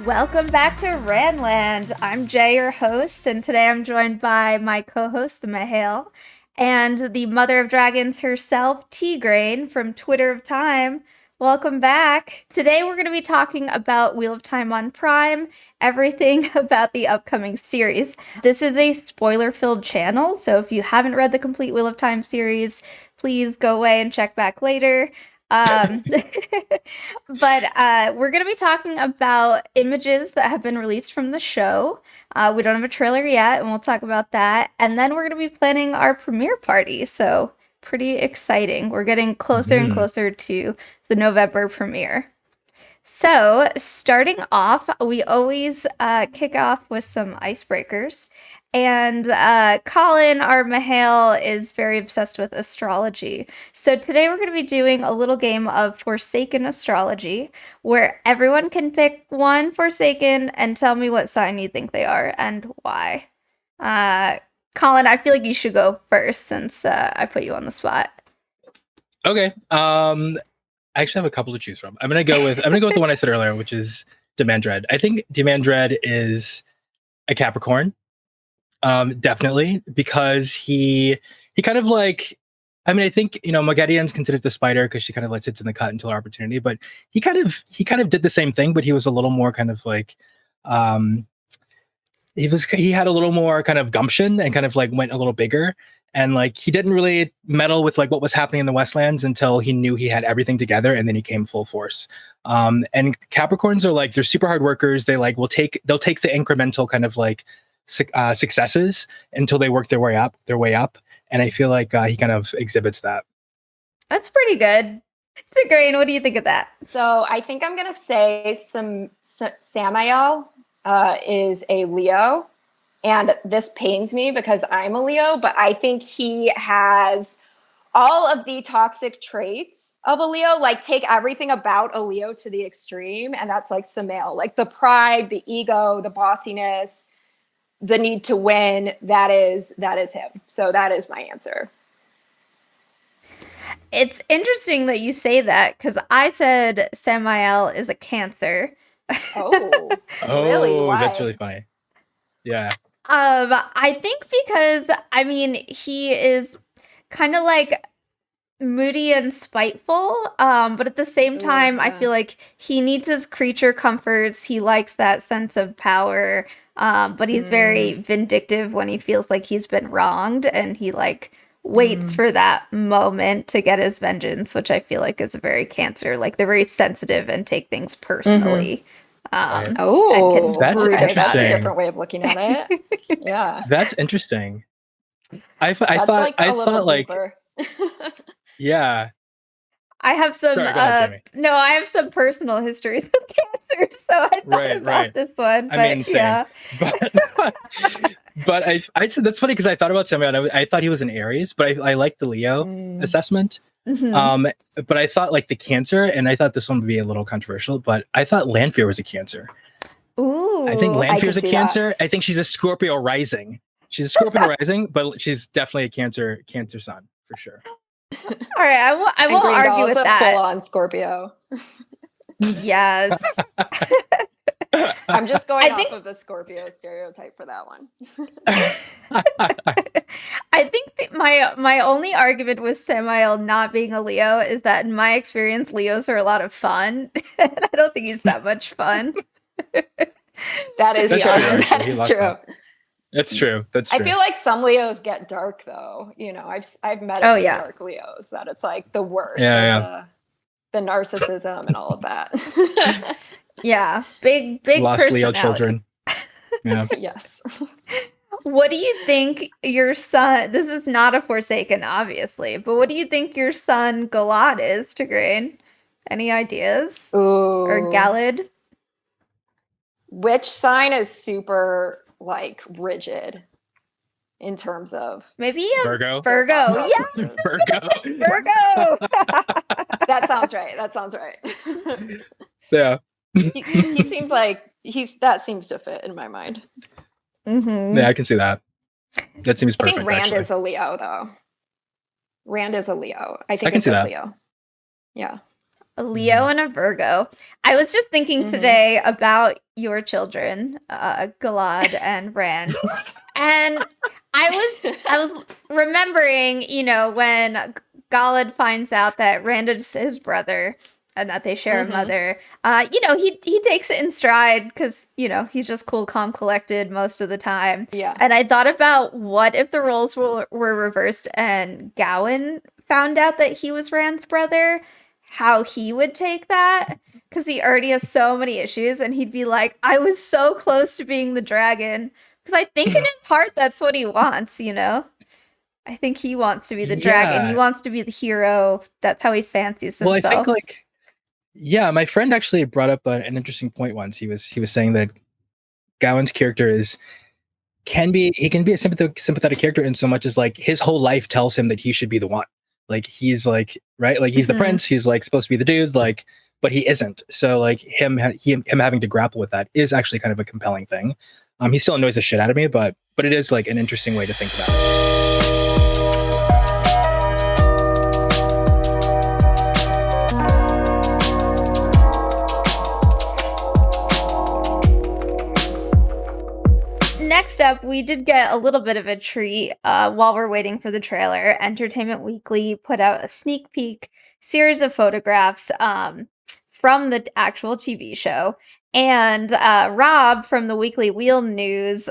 Welcome back to Randland. I'm Jay, your host, and today I'm joined by my co-host, the Mahale, and the mother of dragons herself, T-Grain from Twitter of Time. Welcome back. Today we're going to be talking about Wheel of Time on Prime, everything about the upcoming series. This is a spoiler-filled channel, so if you haven't read the complete Wheel of Time series, please go away and check back later. But we're going to be talking about images that have been released from the show. We don't have a trailer yet, and we'll talk about that. And then we're going to be planning our premiere party, so pretty exciting. We're getting closer and closer to the November premiere. So, starting off, we always kick off with some icebreakers. And Collin, our Mahale, is very obsessed with astrology. So today we're going to be doing a little game of Forsaken Astrology, where everyone can pick one Forsaken and tell me what sign you think they are and why. Collin, I feel like you should go first since I put you on the spot. Okay. I actually have a couple to choose from. I'm gonna go with the one I said earlier, which is Demandred. I think Demandred is a Capricorn. Definitely, because he kind of like, I mean, I think, Moghedien's considered the spider because she kind of like sits in the cut until her opportunity, but he kind of did the same thing, but he was a little more kind of like, he had a little more kind of gumption and kind of like went a little bigger. And like, he didn't really meddle with like what was happening in the Westlands until he knew he had everything together, and then he came full force. And Capricorns are like, they're super hard workers. They'll take the incremental kind of like successes until they work their way up. And I feel like he kind of exhibits that. That's pretty good. T-Grain, what do you think of that? So I think I'm going to say Samael is a Leo. And this pains me because I'm a Leo, but I think he has all of the toxic traits of a Leo. Like, take everything about a Leo to the extreme. And that's like Samael, like the pride, the ego, the bossiness, the need to win. That is him. So that is my answer. It's interesting that you say that because I said Samael is a Cancer. Oh, really? Why? That's really funny. Yeah. I think because, I mean, he is kind of like moody and spiteful, but at the same time, I feel like he needs his creature comforts. He likes that sense of power, but he's very vindictive when he feels like he's been wronged, and he like waits for that moment to get his vengeance, which I feel like is a very Cancer. Like, they're very sensitive and take things personally. That's interesting. That's a interesting. different way of looking at it. Yeah, That's interesting. I thought yeah. I have some Sorry, go ahead, Jamie. I have some personal histories with Cancer, so I thought about this one. But I mean, same. yeah. But I said that's funny because I thought about Samuel. I thought he was an Aries, but I like the Leo assessment. But I thought like the Cancer, and I thought this one would be a little controversial, but I thought Lanfear was a Cancer. Ooh, I think Lanfear's a Cancer. That. I think she's a Scorpio rising. She's a Scorpio rising, but she's definitely a Cancer sun for sure. All right, I won't argue with that. Full on Scorpio. Yes. I'm just going off of the Scorpio stereotype for that one. I think my only argument with Samael not being a Leo is that in my experience, Leos are a lot of fun. And I don't think he's that much fun. That's true. That's true. I feel like some Leos get dark though. I've met a few dark Leos that it's like the worst. The narcissism and all of that. Yeah, big lost Leo children. Yeah. Yes. What do you think your son? This is not a Forsaken, obviously, but what do you think your son Galad is, T-Grain? Any ideas? Ooh. Or Galad? Which sign is super like rigid in terms of maybe Virgo? Yes. Virgo. That sounds right. Yeah. He seems like that seems to fit in my mind. Yeah, I can see that. That seems perfect. I think Rand actually. is a Leo though. Rand is a Leo. I think I can see that. Leo. Yeah. A Leo and a Virgo. I was just thinking today about your children, Galad and Rand, and I was remembering, you know, when Galad finds out that Rand is his brother and that they share a mother. You know, he takes it in stride because, you know, he's just cool, calm, collected most of the time. Yeah. And I thought about what if the roles were reversed and Gawain found out that he was Rand's brother, how he would take that. Because he already has so many issues, and he'd be like, I was so close to being the dragon. Because I think in his heart, that's what he wants, you know? I think he wants to be the dragon. He wants to be the hero. That's how he fancies himself. Well, I think like, yeah, my friend actually brought up an interesting point once. He was saying that Gawain's character can be a sympathetic character in so much as like his whole life tells him that he should be the one. Like he's like, right, like he's the prince. He's like supposed to be the dude. Like, but he isn't. So like him having to grapple with that is actually kind of a compelling thing. He still annoys the shit out of me, but it is like an interesting way to think about it. Next up, we did get a little bit of a treat while we're waiting for the trailer. Entertainment Weekly put out a sneak peek series of photographs from the actual TV show. And Rob from the Weekly Wheel News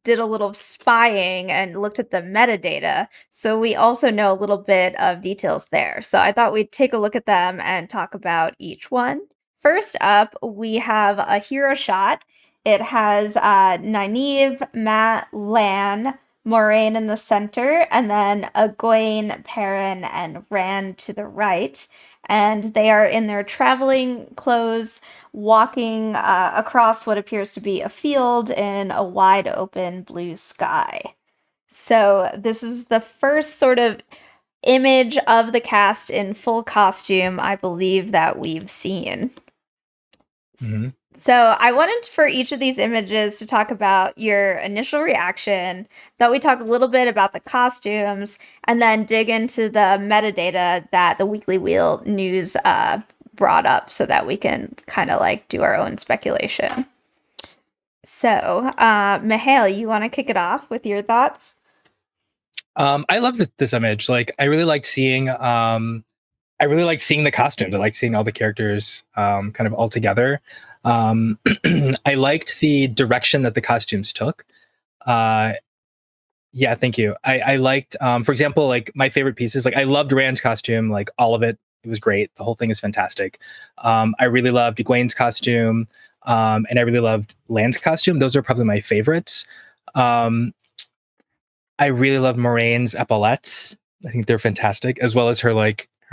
did a little spying and looked at the metadata. So we also know a little bit of details there. So I thought we'd take a look at them and talk about each one. First up, we have a hero shot. It has Nynaeve, Mat, Lan, Moraine in the center, and then Egwene, Perrin, and Rand to the right. And they are in their traveling clothes, walking across what appears to be a field in a wide open blue sky. So this is the first sort of image of the cast in full costume, I believe, that we've seen. So I wanted for each of these images to talk about your initial reaction, thought we talk a little bit about the costumes, and then dig into the metadata that the Weekly Wheel News brought up so that we can kind of like do our own speculation. So, Mihail, you want to kick it off with your thoughts? I love this image. Like, I really like seeing the costumes. I like seeing all the characters kind of all together. I liked the direction that the costumes took. Yeah, thank you. I liked, for example, like my favorite pieces. Like I loved Rand's costume, like all of it. It was great. The whole thing is fantastic. I really loved Egwene's costume, and I really loved Lan's costume. Those are probably my favorites. I really loved Moraine's epaulettes. I think they're fantastic, as well as her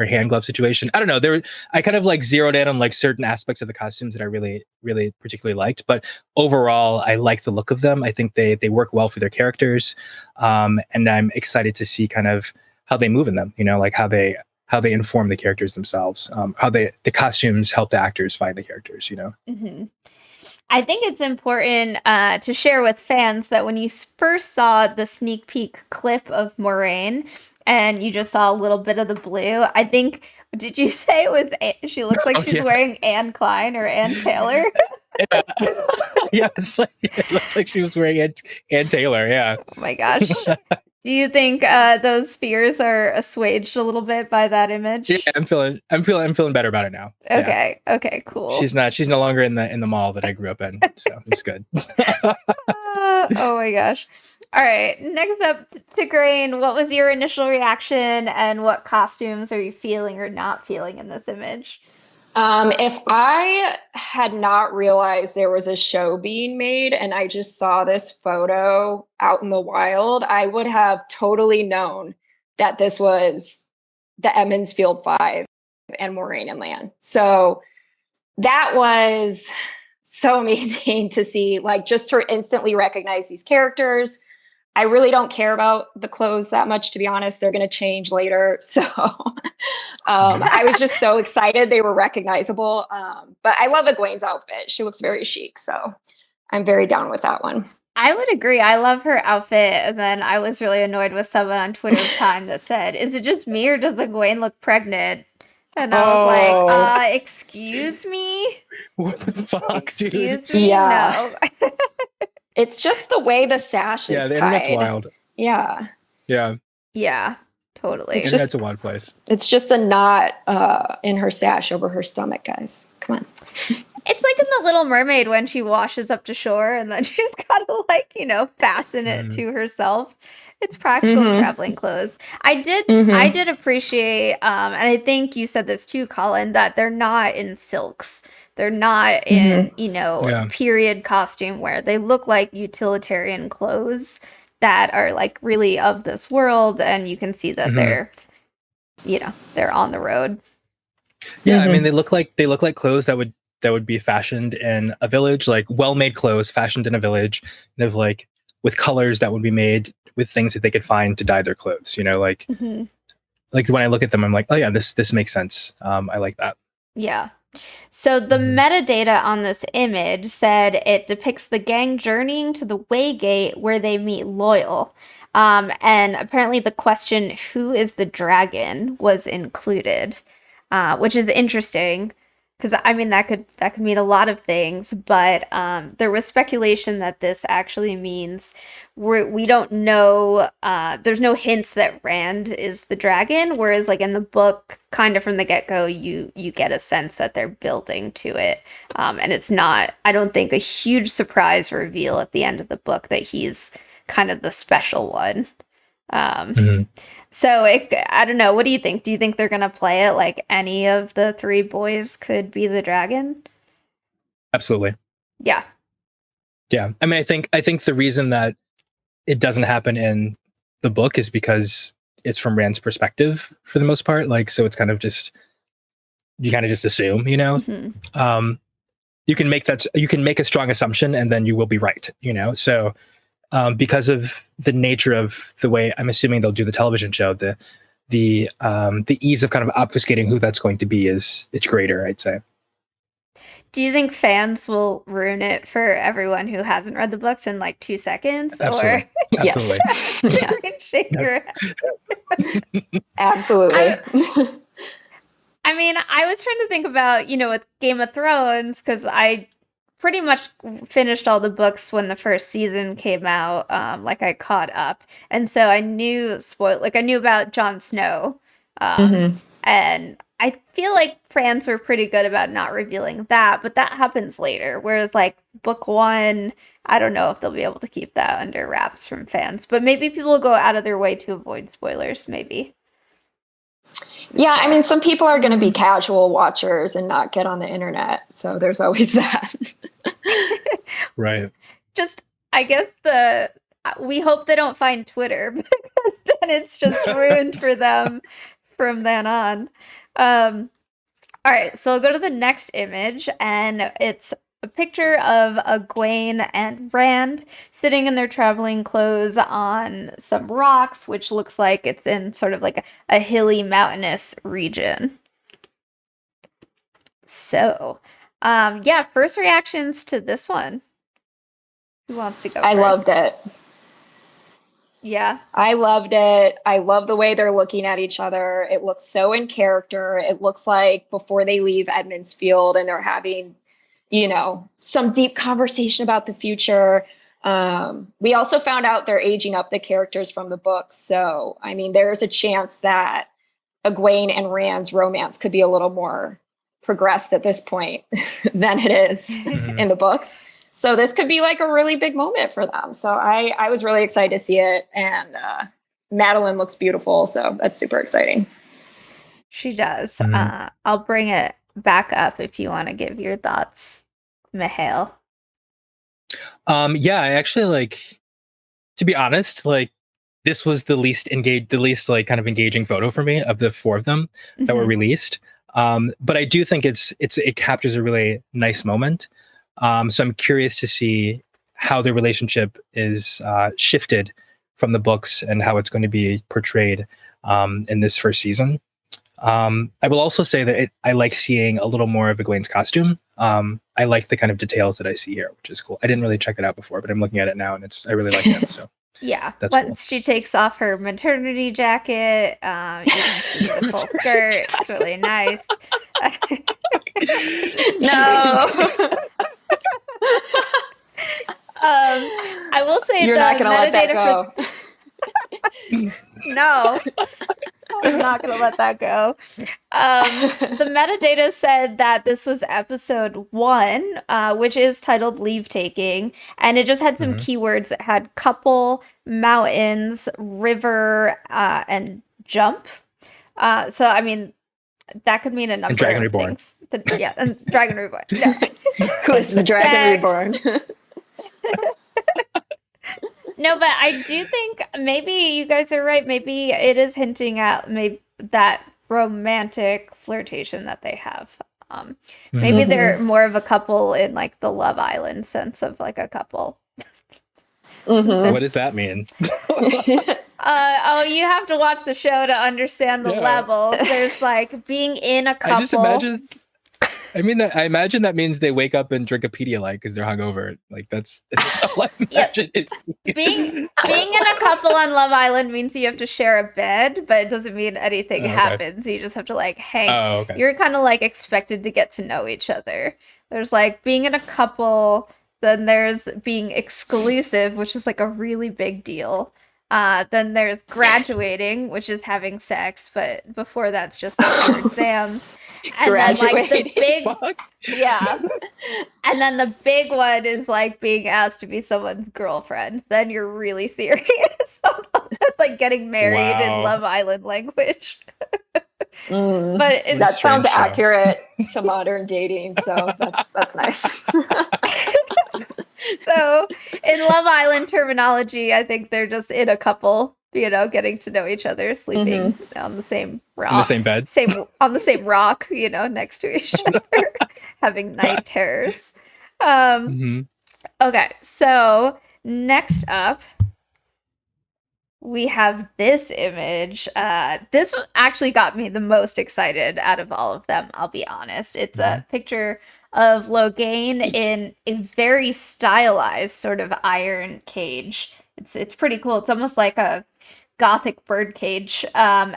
hand glove situation. I don't know. I kind of like zeroed in on like certain aspects of the costumes that I really, really particularly liked. But overall, I like the look of them. I think they work well for their characters. And I'm excited to see kind of how they move in them, you know, like how they inform the characters themselves, how the costumes help the actors find the characters, you know? Mm-hmm. I think it's important to share with fans that when you first saw the sneak peek clip of Moraine and you just saw a little bit of the blue, I think, did you say it was, she looks like she's wearing Anne Klein or Ann Taylor? Yeah, it looks like she was wearing Ann Taylor, yeah. Oh my gosh. Do you think those fears are assuaged a little bit by that image? Yeah, I'm feeling better about it now. Okay. Yeah. Okay, cool. She's no longer in the mall that I grew up in, so it's good. Oh my gosh. All right, next up to Grain, what was your initial reaction and what costumes are you feeling or not feeling in this image? If I had not realized there was a show being made and I just saw this photo out in the wild, I would have totally known that this was the Emmons Field 5 and Moraine and Lan. So that was so amazing to see, like, just to instantly recognize these characters. I really don't care about the clothes that much, to be honest. They're going to change later. So I was just so excited. They were recognizable. But I love Egwene's outfit. She looks very chic. So I'm very down with that one. I would agree. I love her outfit. And then I was really annoyed with someone on Twitter time that said, is it just me or does Egwene look pregnant? And I was like, excuse me? What the fuck, dude? Excuse me? Yeah. No. It's just the way the sash Yeah, is the internet's tied. wild. Yeah. Yeah, Yeah, totally. It's internet's a wild place. It's just a knot in her sash over her stomach, guys. Come on. It's like in The Little Mermaid when she washes up to shore and then she's got to, like, you know, fasten it to herself. It's practical traveling clothes. I did appreciate, and I think you said this too, Collin, that they're not in silks. They're not in, you know, period costume wear. They look like utilitarian clothes that are like really of this world, and you can see that they're, you know, they're on the road. Yeah, I mean they look like clothes that would be fashioned in a village, like well-made clothes fashioned in a village, and of like with colors that would be made with things that they could find to dye their clothes. You know, like when I look at them, I'm like, oh yeah, this makes sense. I like that. Yeah. So the metadata on this image said it depicts the gang journeying to the Waygate where they meet Loyal. And apparently the question, who is the dragon, was included, which is interesting because I mean that could mean a lot of things, but there was speculation that this actually means we don't know. There's no hints that Rand is the dragon, whereas like in the book, kind of from the get-go, you get a sense that they're building to it, and it's not, I don't think, a huge surprise reveal at the end of the book that he's kind of the special one. So I don't know. What do you think? Do you think they're gonna play it like any of the three boys could be the dragon? Absolutely. Yeah. Yeah. I mean, I think the reason that it doesn't happen in the book is because it's from Rand's perspective for the most part. Like, so it's kind of just, you kind of just assume, you know, you can make a strong assumption and then you will be right, you know? So, because of the nature of the way I'm assuming they'll do the television show, the ease of kind of obfuscating who that's going to be it's greater, I'd say. Do you think fans will ruin it for everyone who hasn't read the books in like 2 seconds? Absolutely. Or Absolutely. you can shake your head. Absolutely. I mean, I was trying to think about, you know, with Game of Thrones, because I pretty much finished all the books when the first season came out. Like I caught up, and so I knew I knew about Jon Snow, and I feel like fans were pretty good about not revealing that, but that happens later. Whereas like book one, I don't know if they'll be able to keep that under wraps from fans, but maybe people will go out of their way to avoid spoilers. Maybe. Yeah, I mean, some people are going to be casual watchers and not get on the internet, so there's always that. Right. Just, I guess we hope they don't find Twitter, because then it's just ruined for them from then on. All right, so I'll go to the next image, and it's a picture of Egwene and Rand sitting in their traveling clothes on some rocks, which looks like it's in sort of like a hilly, mountainous region. So, yeah, first reactions to this one. Who wants to go I first? loved it. Yeah. I loved it. I love the way they're looking at each other. It looks so in character. It looks like before they leave Edmund's Field and they're having, you know, some deep conversation about the future. We also found out they're aging up the characters from the books. So, I mean, there's a chance that Egwene and Rand's romance could be a little more progressed at this point than it is in the books. So this could be like a really big moment for them. So I was really excited to see it. And Madeline looks beautiful. So that's super exciting. She does. I'll bring it back up if you want to give your thoughts, Mihail. Yeah, I actually like, to be honest, like this was the least like kind of engaging photo for me of the four of them that were released. But I do think it captures a really nice moment. So I'm curious to see how the relationship is shifted from the books and how it's going to be portrayed in this first season. I will also say that I like seeing a little more of Egwene's costume. I like the kind of details that I see here, which is cool. I didn't really check it out before, but I'm looking at it now and I really like it. So Yeah, That's cool. once she takes off her maternity jacket, you can see the full skirt. It's really nice. No. I will say You're the not gonna let that metadata go. No, I'm not gonna let that go. The metadata said that this was episode 1, which is titled Leave Taking, and it just had some keywords. It had couple, mountains, river, and jump. So I mean, that could mean a number Dragon of Reborn. things. Yeah, and Dragon Reborn. Yeah. Who is the Dragon Sex. Reborn? No, but I do think maybe you guys are right. Maybe it is hinting at maybe that romantic flirtation that they have. Maybe they're more of a couple in like the Love Island sense of like a couple. What does that mean? Oh, you have to watch the show to understand the Yeah. levels. There's like being in a couple. I just imagine. I imagine that means they wake up and drink a Pedialyte because they're hungover. Like that's all I imagine. Being in a couple on Love Island means you have to share a bed, but it doesn't mean anything happens. You just have to like hang. Oh, okay. You're kind of like expected to get to know each other. There's like being in a couple, then there's being exclusive, which is like a really big deal. Then there's graduating, which is having sex, but before that's just like your exams. And then like the big, yeah. And then the big one is like being asked to be someone's girlfriend. Then you're really serious. That's like getting married in Love Island language. But that sounds accurate to modern dating, so that's nice. So in Love Island terminology, I think they're just in a couple, getting to know each other, sleeping on the same rock, in the same bed, on the same rock, next to each other, having night terrors. Okay, so next up, we have this image. This actually got me the most excited out of all of them, I'll be honest. It's a picture of Logain in a very stylized sort of iron cage. It's pretty cool. It's almost like a gothic bird cage. And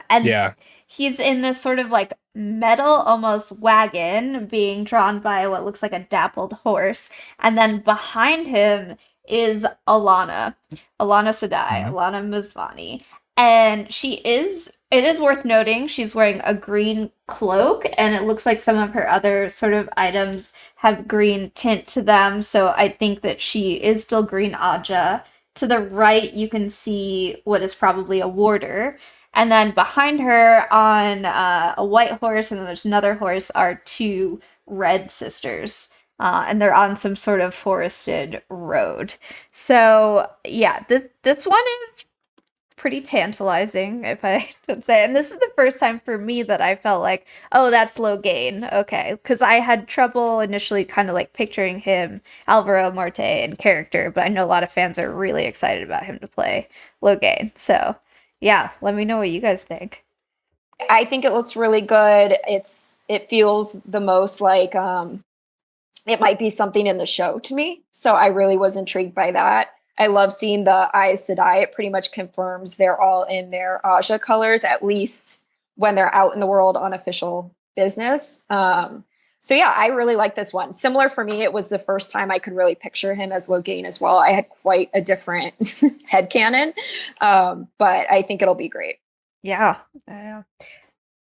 he's in this sort of like metal almost wagon being drawn by what looks like a dappled horse. And then behind him is Alana Sedai, Alana Mizvani. And it is worth noting, she's wearing a green cloak, and it looks like some of her other sort of items have green tint to them. So I think that she is still Green Aja. To the right, you can see what is probably a warder. And then behind her on a white horse, and then there's another horse, are 2 red sisters. And they're on some sort of forested road. So yeah, this one is pretty tantalizing, if I would say. And this is the first time for me that I felt like, oh, that's Logain. Okay. Because I had trouble initially kind of like picturing him, Alvaro Morte, in character, but I know a lot of fans are really excited about him to play Logain. So yeah, let me know what you guys think. I think it looks really good. It feels the most like it might be something in the show to me. So I really was intrigued by that. I love seeing the Aes Sedai. It pretty much confirms they're all in their Aja colors, at least when they're out in the world on official business. So yeah, I really like this one. Similar for me, it was the first time I could really picture him as Logain as well. I had quite a different headcanon, but I think it'll be great. Yeah.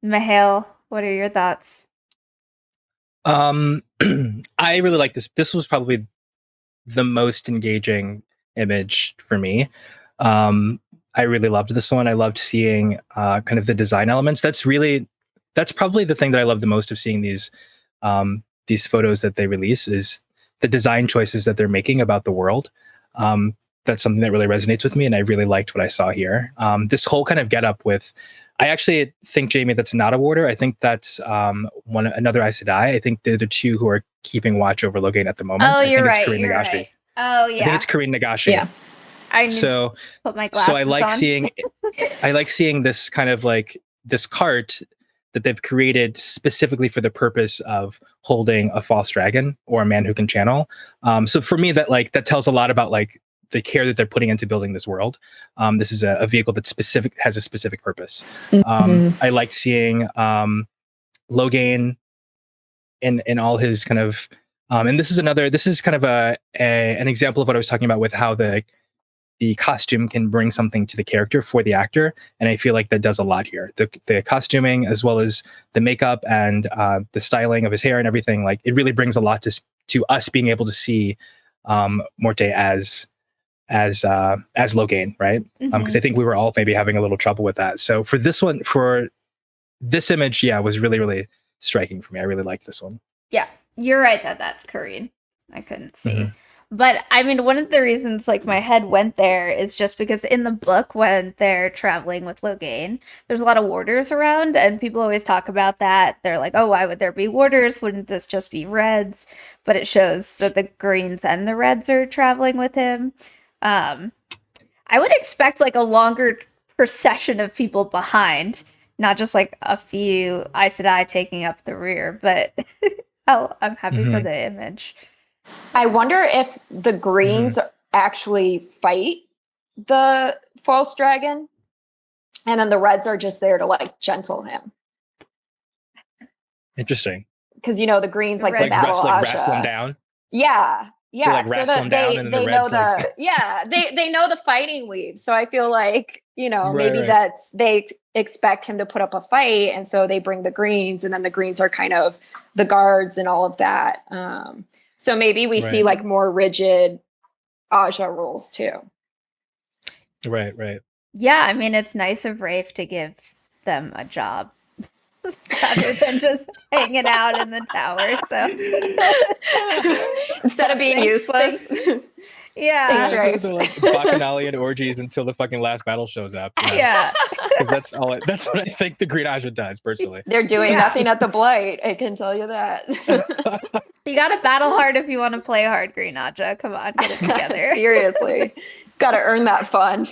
Mihail, what are your thoughts? I really like this. This was probably the most engaging image for me. I really loved this one. I loved seeing kind of the design elements. That's probably the thing that I love the most of seeing these photos that they release, is the design choices that they're making about the world. That's something that really resonates with me, and I really liked what I saw here. This whole kind of get up with, I actually think, Jamie, that's not a warder. I think that's another Aes Sedai. I think they're the 2 who are keeping watch over Logain at the moment. Oh, you're right. It's Karine Nagashi. Right. Oh, yeah. I think it's Karine Nagashi. Yeah. I put my glasses I like on. I like seeing this kind of like this cart that they've created specifically for the purpose of holding a false dragon or a man who can channel. So for me, that tells a lot about like the care that they're putting into building this world. This is a vehicle that has a specific purpose. I like seeing Logain in all his kind of and this is kind of an example of what I was talking about with how the costume can bring something to the character for the actor, and I feel like that does a lot here. The costuming, as well as the makeup and the styling of his hair and everything, like it really brings a lot to us being able to see Morte as Logain, right? Because I think we were all maybe having a little trouble with that. So for this image, yeah, was really, really striking for me. I really liked this one. Yeah, you're right that's Korean. I couldn't see. But I mean, one of the reasons like my head went there is just because in the book when they're traveling with Logain, there's a lot of warders around, and people always talk about that. They're like, oh, why would there be warders? Wouldn't this just be reds? But it shows that the greens and the reds are traveling with him. I would expect like a longer procession of people behind, not just like a few Aes Sedai taking up the rear, but I'm happy for the image. I wonder if the greens actually fight the false dragon, and then the reds are just there to like gentle him. Interesting. Because the greens like the battle wrestle him down. Yeah. They, like, wrestle him down, and they the know reds, like... they know the fighting weave. So I feel like maybe that's they expect him to put up a fight, and so they bring the greens, and then the greens are kind of the guards and all of that. So maybe we see like more rigid Aja rules too. Right. Yeah, I mean, it's nice of Rafe to give them a job rather than just hanging out in the tower. So instead of being useless. Yeah. Thanks, Rafe. The like bacchanalian orgies until the fucking last battle shows up. Yeah. Because that's what I think the Green Aja does, personally. They're doing nothing at the Blight, I can tell you that. You gotta battle hard if you want to play hard, Green Aja. Come on, get it together. Seriously. Gotta earn that fun.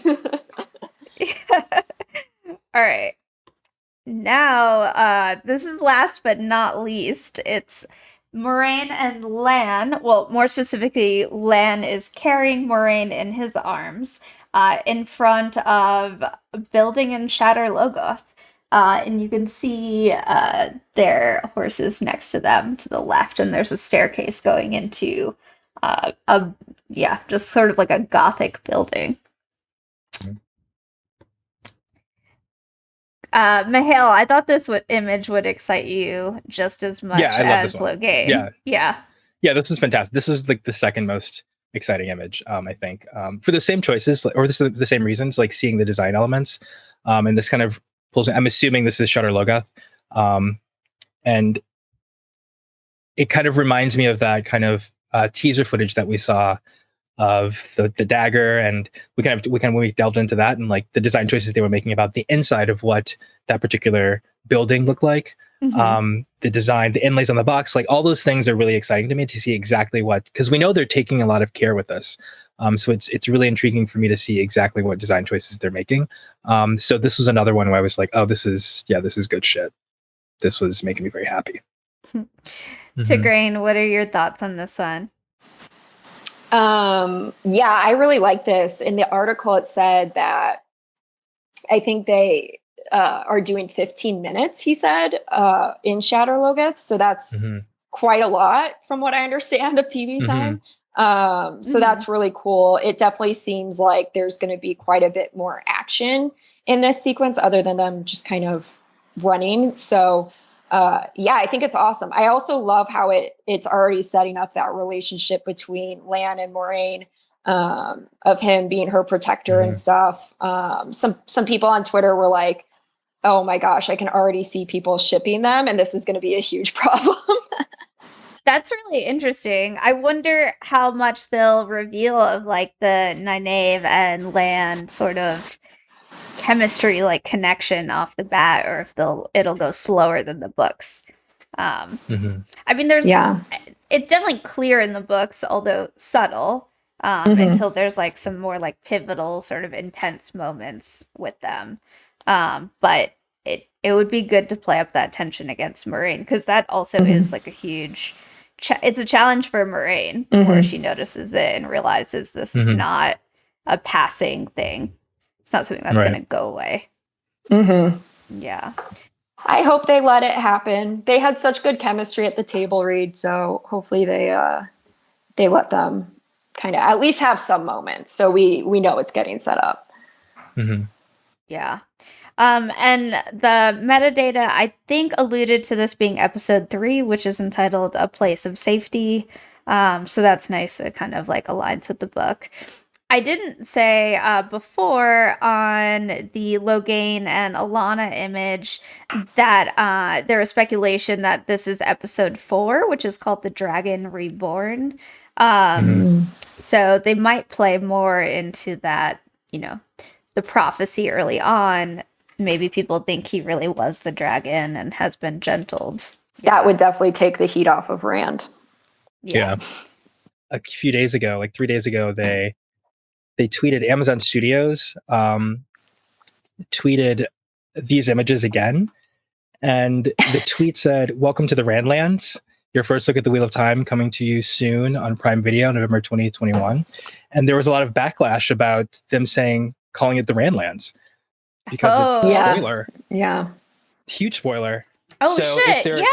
All right. Now, this is last but not least. It's Moraine and Lan. Well, more specifically, Lan is carrying Moraine in his arms in front of a building in Shatter Logoth. And you can see their horses next to them to the left, and there's a staircase going into just sort of like a Gothic building. Mihail, I thought this image would excite you just as much as Logain. Yeah, this is fantastic. This is like the second most exciting image, I think, for the same choices or the same reasons, like seeing the design elements, and this kind of pulls. I'm assuming this is Shatter Logoth, and it kind of reminds me of that kind of teaser footage that we saw of the dagger, and we when we delved into that and like the design choices they were making about the inside of what that particular building looked like. The design, the inlays on the box, like all those things are really exciting to me to see exactly because we know they're taking a lot of care with this. So it's really intriguing for me to see exactly what design choices they're making. So this was another one where I was like, oh, this is good shit. This was making me very happy. Tigraine, what are your thoughts on this one? I really like this. In the article, it said that I think they are doing 15 minutes, he said, in Shatter Logoth. So that's quite a lot from what I understand of TV time. So that's really cool. It definitely seems like there's going to be quite a bit more action in this sequence other than them just kind of running. So I think it's awesome. I also love how it's already setting up that relationship between Lan and Moraine, of him being her protector and stuff. Some people on Twitter were like, oh my gosh, I can already see people shipping them, and this is going to be a huge problem. That's really interesting. I wonder how much they'll reveal of like the Nynaeve and Lan sort of chemistry, like connection off the bat, or if it'll go slower than the books. I mean, it's definitely clear in the books, although subtle, until there's like some more like pivotal sort of intense moments with them. But it would be good to play up that tension against Moraine, because that also is like a huge it's a challenge for Moraine, where she notices it and realizes this is not a passing thing. It's not something that's Right. going to go away. Mm-hmm. Yeah. I hope they let it happen. They had such good chemistry at the table read, so hopefully they let them kind of at least have some moments, so we know it's getting set up. Mm-hmm. Yeah. And the metadata, I think, alluded to this being episode 3, which is entitled A Place of Safety. So that's nice. It kind of like aligns with the book. I didn't say before on the Logain and Alana image that there was speculation that this is episode 4, which is called The Dragon Reborn. So they might play more into that, the prophecy early on. Maybe people think he really was the dragon and has been gentled. That would definitely take the heat off of Rand. Yeah. A few days ago, like 3 days ago, they tweeted, Amazon Studios tweeted these images again. And the tweet said, "Welcome to the Randlands. Your first look at the Wheel of Time coming to you soon on Prime Video, November 2021. And there was a lot of backlash about them calling it the Randlands because it's a spoiler. Yeah. Huge spoiler. Oh, so shit.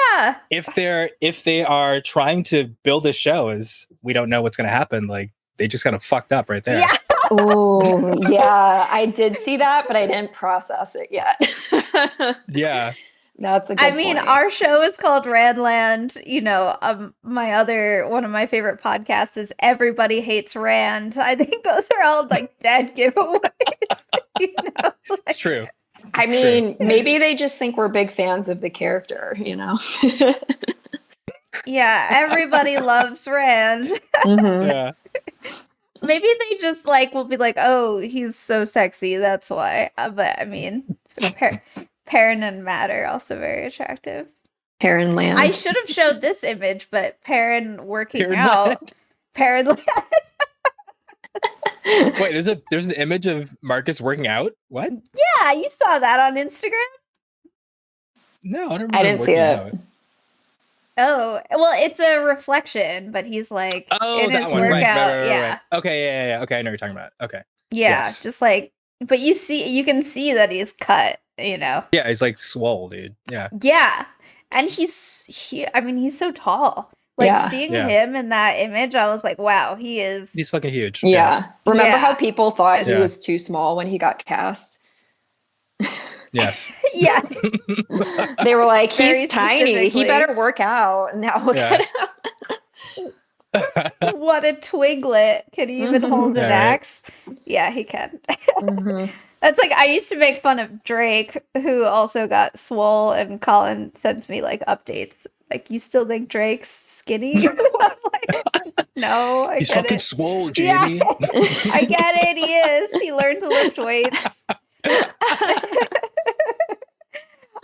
If they are trying to build this show as we don't know what's going to happen, like they just kind of fucked up right there. Yeah. Oh, yeah. I did see that, but I didn't process it yet. Yeah. That's a good point. Our show is called Randland. One of my favorite podcasts is Everybody Hates Rand. I think those are all like dead giveaways. It's true. I mean, maybe they just think we're big fans of the character, Yeah, everybody loves Rand. Mm-hmm. Yeah. Maybe they just will be like, oh, he's so sexy, that's why. But I mean, Perrin and Matt are also very attractive. Perrin Land. I should have showed this image, but Perrin working out. Perrin Land. Wait, there's an image of Marcus working out? What? Yeah, you saw that on Instagram? No, I don't remember. I didn't see it. Out. Oh, well, it's a reflection, but he's in his workout. Right. Yeah. Okay, yeah. Okay, I know what you're talking about. Okay. Yeah, yes. just but you can see that he's cut, Yeah, he's swole, dude. Yeah. Yeah. And he's so tall. Seeing him in that image, I was like, wow, he's fucking huge. Yeah. Remember how people thought he was too small when he got cast? Yes. Yes. They were like, he's tiny. He better work out. Now look at him. What a twiglet. Can he even hold an axe? Yeah, he can. That's I used to make fun of Drake, who also got swole, and Collin sends me updates. You still think Drake's skinny? I'm like, no, he's fucking swole, Jamie. Yeah, I get it. He is. He learned to lift weights.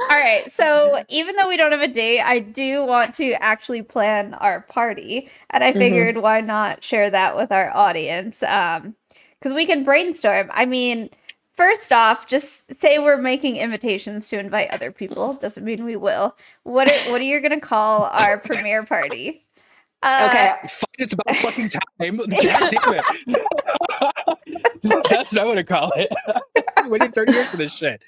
All right, so even though we don't have a date, I do want to actually plan our party, and I figured why not share that with our audience, because we can brainstorm. I mean, first off, just say we're making invitations to invite other people. Doesn't mean we will. What are you gonna call our premiere party? Okay, fine, it's about fucking time. God damn it. That's not what I call it. We waited 30 minutes for this shit.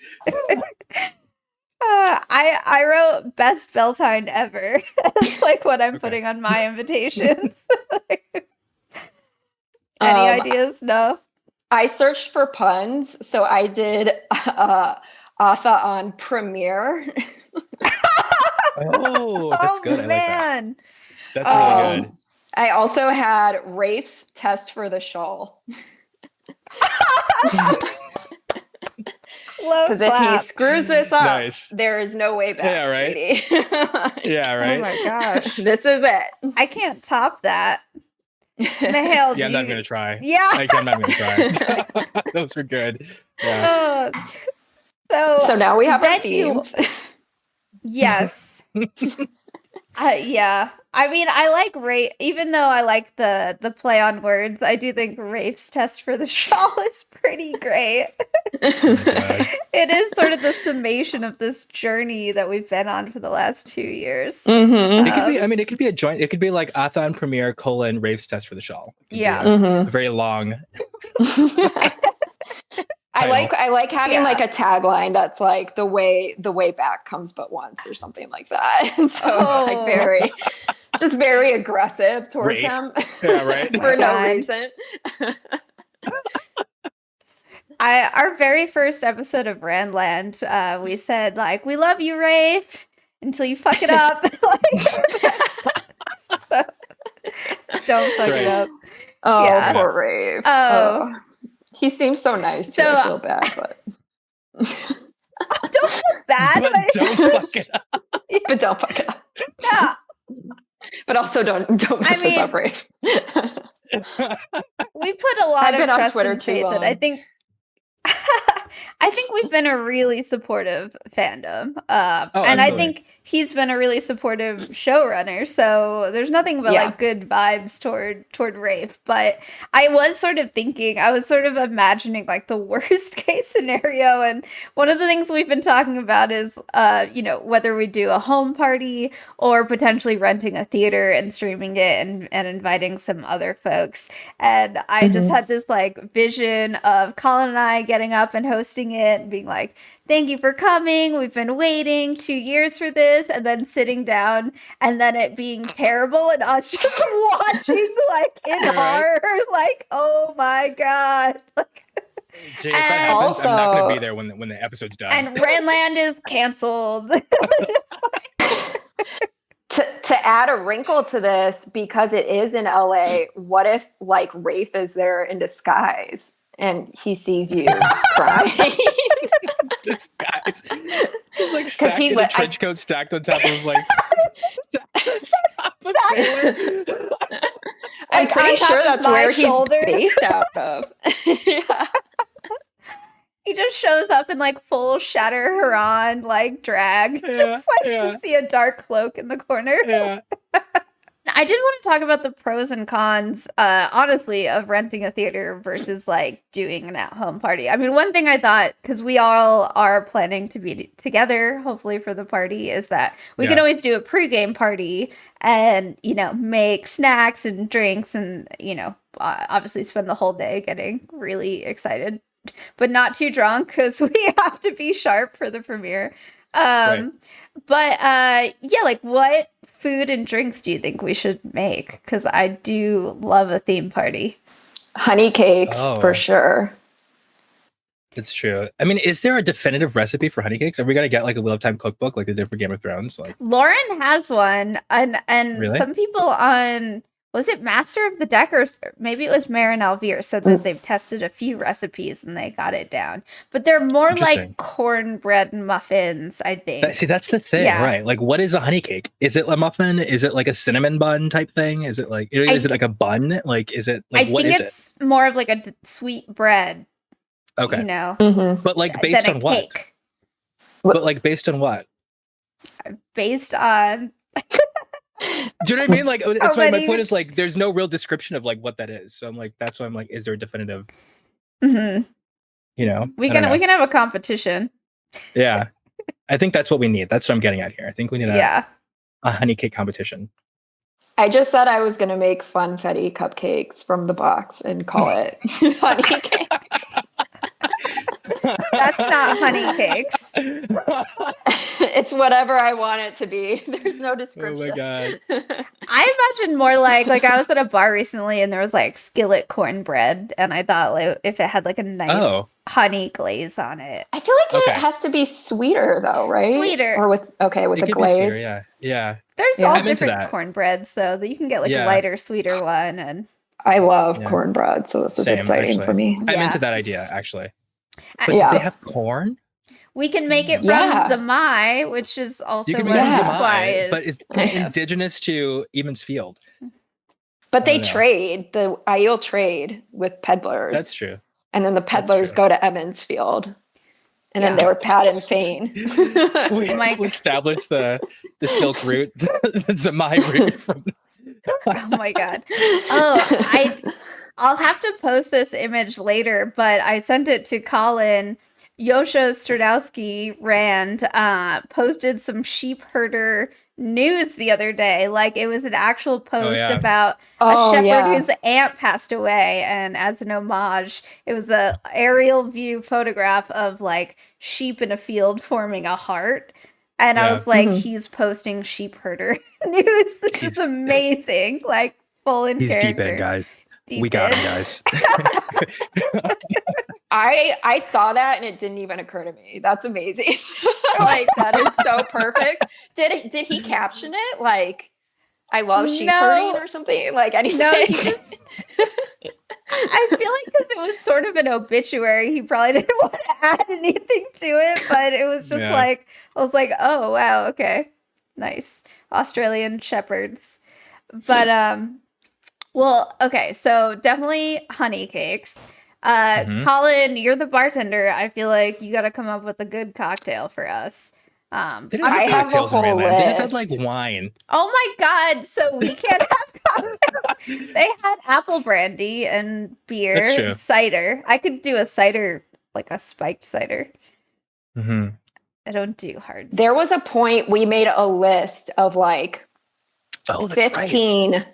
I wrote best bell time ever. That's what I'm putting on my invitations. Any ideas? No. I searched for puns, so I did Atha on premiere. Oh, that's good. Man. That's really good. I also had Rafe's test for the shawl. Because if he screws this up, there is no way back, sweetie. Yeah, right. Oh my gosh. This is it. I can't top that. Mahale, I'm not going to try. Yeah. I'm not going to try. Those were good. Yeah. So now we have our themes. Yes. Yeah. I mean, I like Rafe, even though I like the play on words, I do think Rafe's test for the shawl is pretty great. It is sort of the summation of this journey that we've been on for the last 2 years. It could be, it could be a joint, it could be Atha on premiere, Rafe's test for the shawl. Yeah. A very long I like having like a tagline that's like the way back comes but once or something like that. And so it's like very aggressive towards Rafe. him. Yeah, right. For no reason. Our very first episode of Randland, we said like, "We love you, Rafe," until you fuck it up. So don't fuck it up. Oh, Yeah. poor Rafe. Oh. He seems so nice. So I feel bad, but don't feel bad. But don't fuck it up. But don't fuck it up. Yeah. But also don't mess this up, Rafe. We put a lot of trust Twitter and faith in. I think we've been a really supportive fandom, and I think he's been a really supportive showrunner. So there's nothing but like good vibes toward Rafe. But I was sort of imagining like the worst case scenario. And one of the things we've been talking about is, whether we do a home party or potentially renting a theater and streaming it and inviting some other folks. And I just had this like vision of Collin and I getting up and hosting it and being like, "Thank you for coming. We've been waiting 2 years for this," and then sitting down and then it being terrible and us just watching like in horror, like, oh my God. Jay, if that happens, I'm not gonna be there when the episode's done. And Randland is canceled. To add a wrinkle to this, because it is in LA, what if like Rafe is there in disguise and he sees you crying? Disguise. He's like stacked in a trench coat stacked on top of like Taylor. I'm pretty sure that's where he's based out of. Yeah. He just shows up in like full Shatter Huron like drag. Just like you see a dark cloak in the corner. Yeah. I did want to talk about the pros and cons, honestly, of renting a theater versus like doing an at-home party. I mean, one thing I thought, because we all are planning to be together, hopefully for the party, is that we can always do a pregame party and, make snacks and drinks and, obviously spend the whole day getting really excited, but not too drunk because we have to be sharp for the premiere. But like what food and drinks do you think we should make? Because I do love a theme party. Honey cakes for sure. It's true. I mean, is there a definitive recipe for honey cakes? Are we gonna get like a Wheel of Time cookbook like they did for Game of Thrones? Like Lauren has one, and really? Some people on, was it Master of the Deck or maybe it was Marin Alvear, said that they've tested a few recipes and they got it down. But they're more like cornbread muffins, I think. See, that's the thing, right? Like, what is a honey cake? Is it a muffin? Is it like a cinnamon bun type thing? Is it like, is it like a bun? Like, is it like, what is it? I think it's more of like a sweet bread. Okay. But like based on what? Cake. But like based on what? Based on... Do you know what I mean? Like, that's why my point is like, there's no real description of like what that is. So I'm like, that's why I'm like, is there a definitive? We can have a competition. Yeah, I think that's what we need. That's what I'm getting at here. I think we need a honey cake competition. I just said I was going to make funfetti cupcakes from the box and call it honey cakes. That's not honey cakes. It's whatever I want it to be. There's no description. Oh my God. I imagine more like I was at a bar recently and there was like skillet cornbread, and I thought like, if it had like a nice honey glaze on it. I feel like it has to be sweeter though, right? Sweeter. Or with a glaze. Sweeter, yeah. There's all different cornbreads though, that you can get like a lighter, sweeter one. And I love cornbread, so this is exciting for me. I'm into that idea actually. But do they have corn? We can make it from Zamai, which is also what Zamai is. But it's indigenous to Emansfield. But they trade, the Aiel trade with peddlers. That's true. And then the peddlers go to Emansfield. And then they were Pat and Fane. We established the silk route, the Zamai route from... Oh my God. I'll have to post this image later, but I sent it to Collin Yosha Stradowski Rand posted some sheep herder news the other day. Like it was an actual post about a shepherd whose aunt passed away, and as an homage, it was a aerial view photograph of like sheep in a field forming a heart. And I was like, he's posting sheep herder news. This is amazing. Like full in character. He's deep in, guys. We got him, guys. I saw that and it didn't even occur to me. That's amazing. Like that is so perfect. Did he caption it like I love sheep herding or something? Like anything? No, he just I feel like because it was sort of an obituary, he probably didn't want to add anything to it, but it was just like I was like, oh wow, okay. Nice. Australian shepherds. But well, okay, so definitely honey cakes. Collin, you're the bartender. I feel like you got to come up with a good cocktail for us. I have a whole list. They just had like wine. Oh my god! So we can't have cocktails. They had apple brandy and beer, and cider. I could do a cider, like a spiked cider. I don't do hard. There was a point we made a list of like 15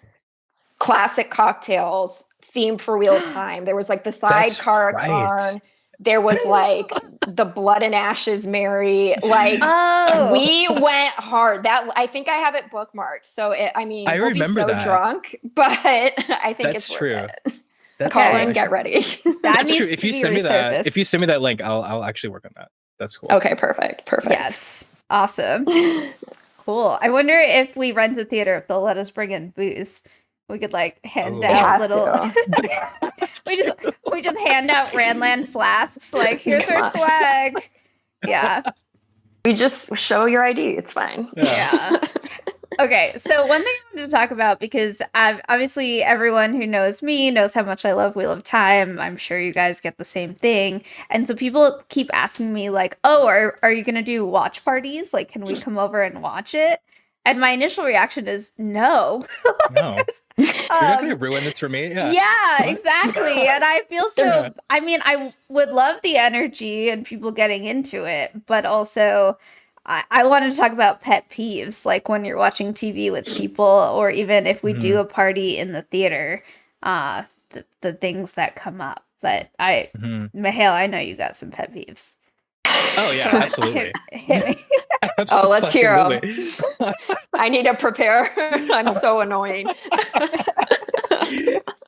classic cocktails themed for Wheel of Time. There was like the sidecar Carn. There was like the Blood and Ashes Mary. Like we went hard. That I think I have it bookmarked. So we'll be so drunk, but I think it's worth it. That's Collin, get ready. That's true. If you send me that link, I'll actually work on that. That's cool. Okay, perfect. Yes, awesome, cool. I wonder if we rent a theater, if they'll let us bring in booze. We could like hand out little. we just hand out Randland flasks. Like here's our swag. Yeah. We just show your ID. It's fine. Yeah. Okay, so one thing I wanted to talk about, because obviously everyone who knows me knows how much I love Wheel of Time. I'm sure you guys get the same thing. And so people keep asking me like, oh, are you going to do watch parties? Like, can we come over and watch it? And my initial reaction is no. No. You're not going to ruin this for me? Yeah, exactly. And I feel so, I mean, I would love the energy and people getting into it, but also I wanted to talk about pet peeves, like when you're watching TV with people, or even if we do a party in the theater, the things that come up. But Mihail, I know you got some pet peeves. Oh yeah, absolutely. Hit me. Oh, let's hear them. I need to prepare. I'm so annoying.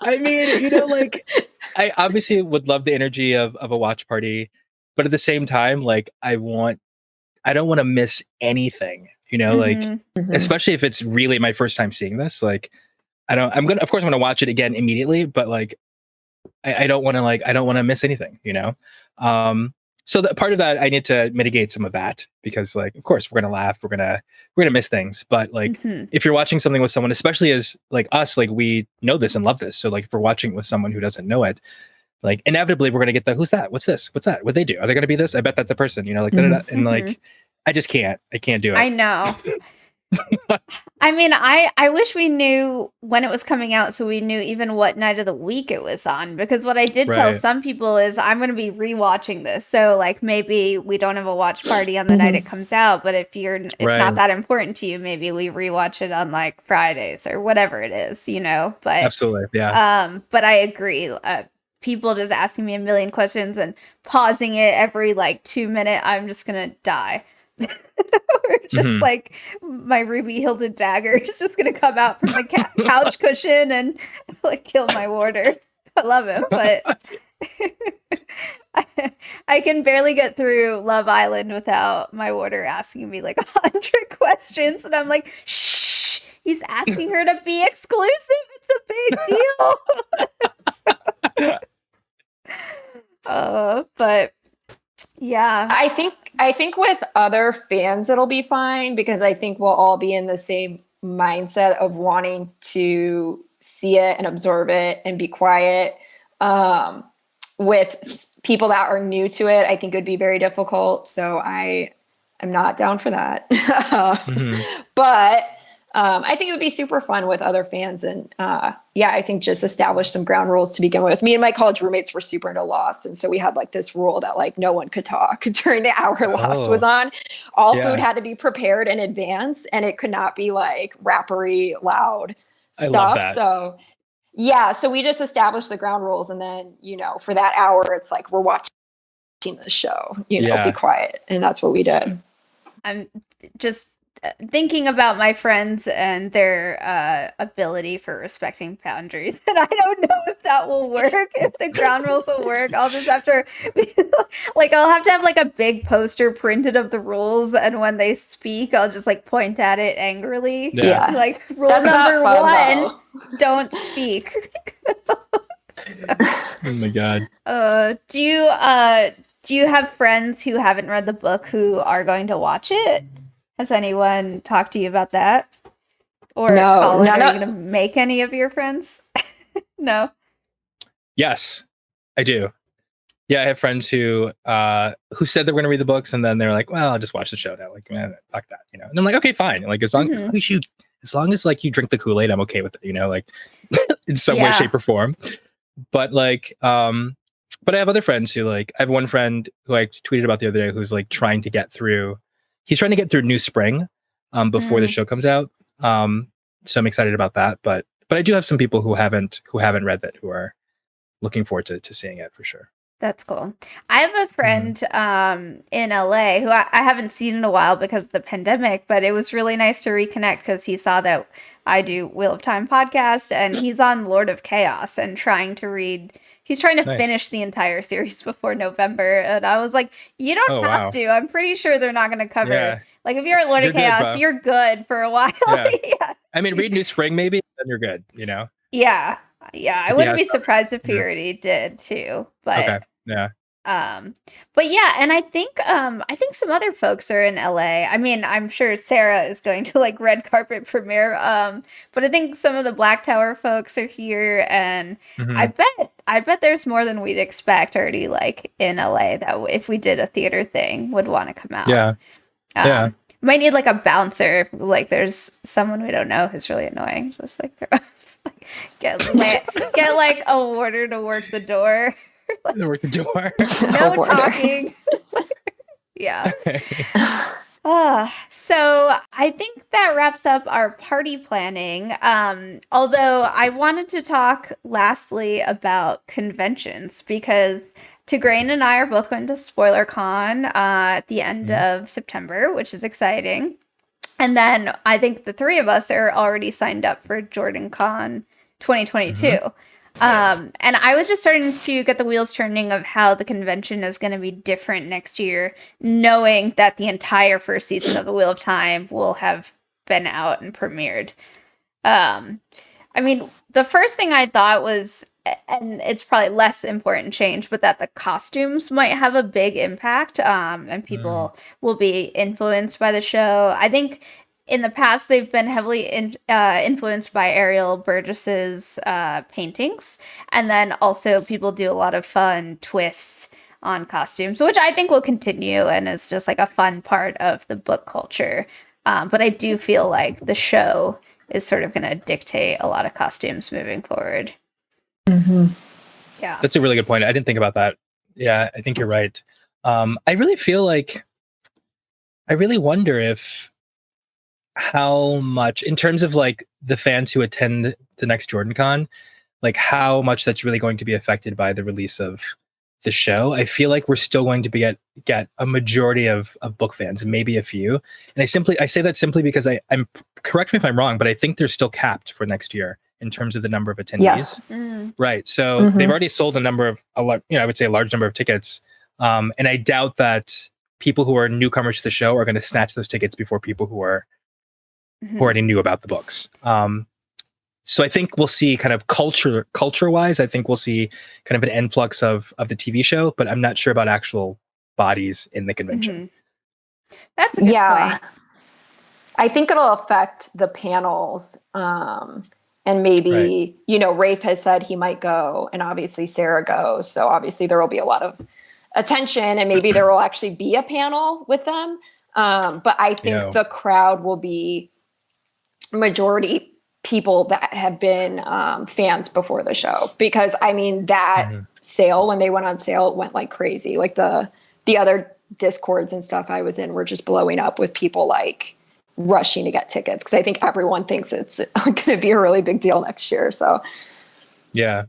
I mean, like I obviously would love the energy of a watch party, but at the same time, like I don't want to miss anything, like especially if it's really my first time seeing this. Like I'm gonna watch it again immediately, but like I don't want to miss anything, so that part of that I need to mitigate some of that, because like of course we're gonna laugh, we're gonna miss things, but like if you're watching something with someone, especially as like us, like we know this and love this, so like if we're watching with someone who doesn't know it, like inevitably we're gonna get the who's that, what's this, what's that, what they do, are they gonna be this, I bet that's a person, like and like I can't do it. I know. I mean, I wish we knew when it was coming out, so we knew even what night of the week it was on, because what I did tell some people is I'm going to be rewatching this, so like maybe we don't have a watch party on the night it comes out, but if it's not that important to you, maybe we rewatch it on like Fridays or whatever it is, but absolutely, yeah. But I agree, people just asking me a million questions and pausing it every like 2 minutes, I'm just gonna die. Or just like my ruby hilted dagger is just gonna come out from the couch cushion and like kill my warder. I love him, but I can barely get through Love Island without my warder asking me like 100 questions, and I'm like, shh, he's asking her to be exclusive. It's a big deal. But yeah, I think with other fans it'll be fine, because I think we'll all be in the same mindset of wanting to see it and absorb it and be quiet. With people that are new to it, I think it would be very difficult. So I am not down for that. But I think it would be super fun with other fans. And I think just establish some ground rules to begin with. Me and my college roommates were super into Lost. And so we had like this rule that like no one could talk during the hour Lost was on. All food had to be prepared in advance and it could not be like rappery, loud stuff. I love that. So so we just established the ground rules. And then, for that hour, it's like we're watching the show, be quiet. And that's what we did. I'm just thinking about my friends and their ability for respecting boundaries, and I don't know if that will work, if the ground rules will work. I'll just have to I'll have to have like a big poster printed of the rules, and when they speak I'll just like point at it angrily. Like, rule That's number fun, 1, don't speak. Oh my god. Do you have friends who haven't read the book who are going to watch it? Has anyone talked to you about that? Or no, Collin, are you going to make any of your friends? No. Yes, I do. Yeah, I have friends who said they were going to read the books, and then they're like, "Well, I'll just watch the show now." Like, man, fuck that, And I'm like, okay, fine. Like, as long as like you drink the Kool-Aid, I'm okay with it. Like, in some way, shape, or form. But like, but I have other friends who like. I have one friend who I tweeted about the other day who's like trying to get through. He's trying to get through New Spring before the show comes out. So I'm excited about that. But I do have some people who haven't read that who are looking forward to seeing it for sure. That's cool. I have a friend in LA who I haven't seen in a while because of the pandemic, but it was really nice to reconnect because he saw that I do Wheel of Time podcast, and he's on Lord of Chaos and he's trying to finish the entire series before November. And I was like, you don't have to. I'm pretty sure they're not going to cover it. Like, if you're at Lord of Chaos, you're good for a while. Yeah. I mean, read New Spring maybe, then you're good, Yeah. Yeah, I wouldn't be surprised if he already did too. But okay. Yeah. But yeah, and I think some other folks are in LA. I mean, I'm sure Sarah is going to like red carpet premiere. But I think some of the Black Tower folks are here, and I bet there's more than we'd expect already like in LA that if we did a theater thing would want to come out. Yeah. Might need like a bouncer. Like, there's someone we don't know who's really annoying. Just like get like a warder to work the door. Work the door. No talking. Yeah. So I think that wraps up our party planning. Although I wanted to talk lastly about conventions, because Tigraine and I are both going to SpoilerCon at the end of September, which is exciting. And then I think the three of us are already signed up for JordanCon 2022. And I was just starting to get the wheels turning of how the convention is going to be different next year, knowing that the entire first season of The Wheel of Time will have been out and premiered. I mean, the first thing I thought was, and it's probably less important change, but that the costumes might have a big impact, and people will be influenced by the show. I think in the past, they've been heavily influenced by Ariel Burgess's paintings. And then also people do a lot of fun twists on costumes, which I think will continue and is just like a fun part of the book culture. But I do feel like the show is sort of going to dictate a lot of costumes moving forward. Yeah. That's a really good point. I didn't think about that. Yeah, I think you're right. I really feel like, I really wonder if how much, in terms of like the fans who attend the next JordanCon, like how much that's really going to be affected by the release of the show. I feel like we're still going to be get a majority of book fans, maybe a few. And I say that simply because I'm correct me if I'm wrong, but I think they're still capped for next year in terms of the number of attendees. Yes. Right. So they've already sold I would say a large number of tickets. And I doubt that people who are newcomers to the show are going to snatch those tickets before people who already knew about the books. So I think we'll see kind of culture-wise, I think we'll see kind of an influx of the TV show, but I'm not sure about actual bodies in the convention. That's a good point. I think it'll affect the panels. And maybe, Rafe has said he might go, and obviously Sarah goes. So obviously there will be a lot of attention, and maybe there will actually be a panel with them. But I think the crowd will be majority people that have been fans before the show, because I mean that sale, when they went on sale, it went like crazy. Like the other discords and stuff I was in were just blowing up with people like rushing to get tickets, because I think everyone thinks it's going to be a really big deal next year. So Yeah.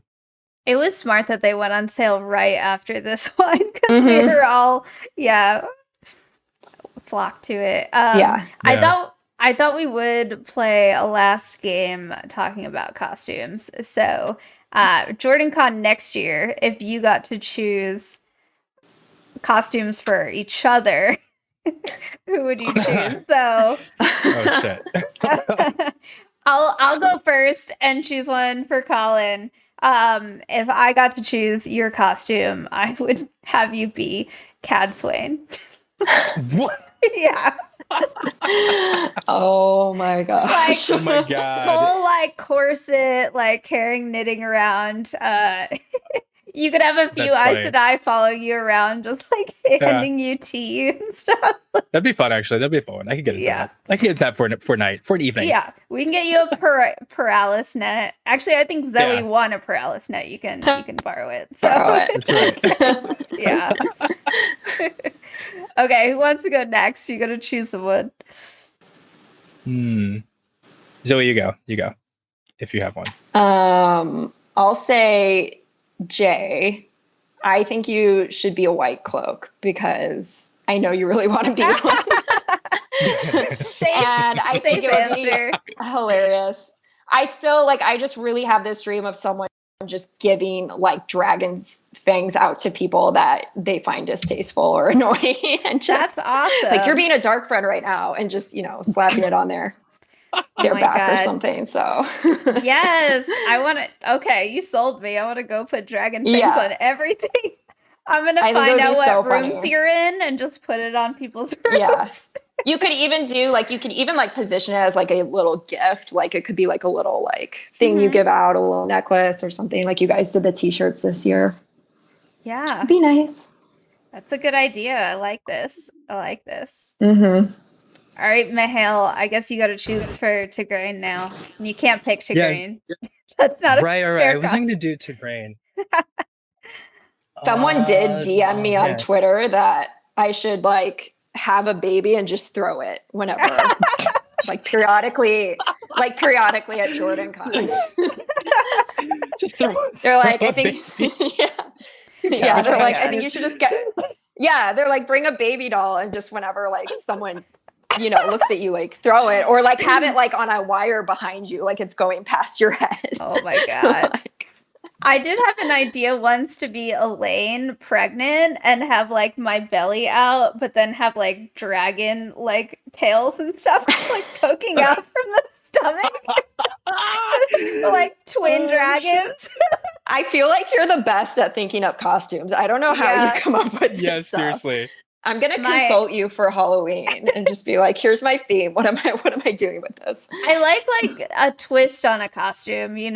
It was smart that they went on sale right after this one, because we were all flocked to it. Yeah. I thought we would play a last game talking about costumes. So, JordanCon next year, if you got to choose costumes for each other, who would you choose? So, Oh shit. I'll go first and choose one for Collin. If I got to choose your costume, I would have you be Cad Swain. What? Yeah. Oh my gosh. Like, Oh my god. full like corset, like carrying knitting around. You could have a few That's Aes funny. Sedai following you around, just like handing you tea and stuff. That'd be fun, actually. That'd be fun. I could get into Yeah. that. I could get that for an evening. Yeah, we can get you a Paralis net. Actually, I think Zoe Yeah. won a Paralis net. You can borrow it. So Borrow it. That's right. yeah. Okay, who wants to go next? You got to choose someone. Zoe, you go. You go. If you have one. I'll say Jay. I think you should be a white cloak, because I know you really want to be one. Safe, And I think safe it would answer. be hilarious. I just really have this dream of someone just giving like dragon's fangs out to people that they find distasteful or annoying, and just That's awesome. like, you're being a dark friend right now, and just, slapping it on their my back or God. something. So Yes, I want to. Okay, you sold me. I want to go put dragon things Yeah. on everything. I'm gonna I think it find would out be what so rooms funny. you're in and just put it on people's rooms. Yeah. You could even position it as like a little gift. Like it could be like a little like thing you give out, a little necklace or something, like you guys did the t-shirts this year. Yeah, It'd be nice. that's a good idea. I like this. Mm-hmm. All right, Mihail, I guess you got to choose for Tigraine now. You can't pick Tigraine. That's not Right. a I fair was going to costume. do Tigraine. Someone did DM me on man. Twitter that I should like have a baby and just throw it whenever, like periodically at JordanCon. Just throw it. They're like, throw I a think, baby. yeah, they're my like, God. I think you should just they're like, bring a baby doll, and just whenever like someone, looks at you, like throw it, or like have it like on a wire behind you, like it's going past your head. Oh my God. I did have an idea once to be Elaine pregnant and have like my belly out, but then have like dragon like tails and stuff like poking out from the stomach. Like twin dragons. I feel like you're the best at thinking up costumes. I don't know how Yeah. you come up with Yeah, this stuff. seriously. I'm gonna consult you for Halloween and just be like, here's my theme. What am I doing with this? I like a twist on a costume, but you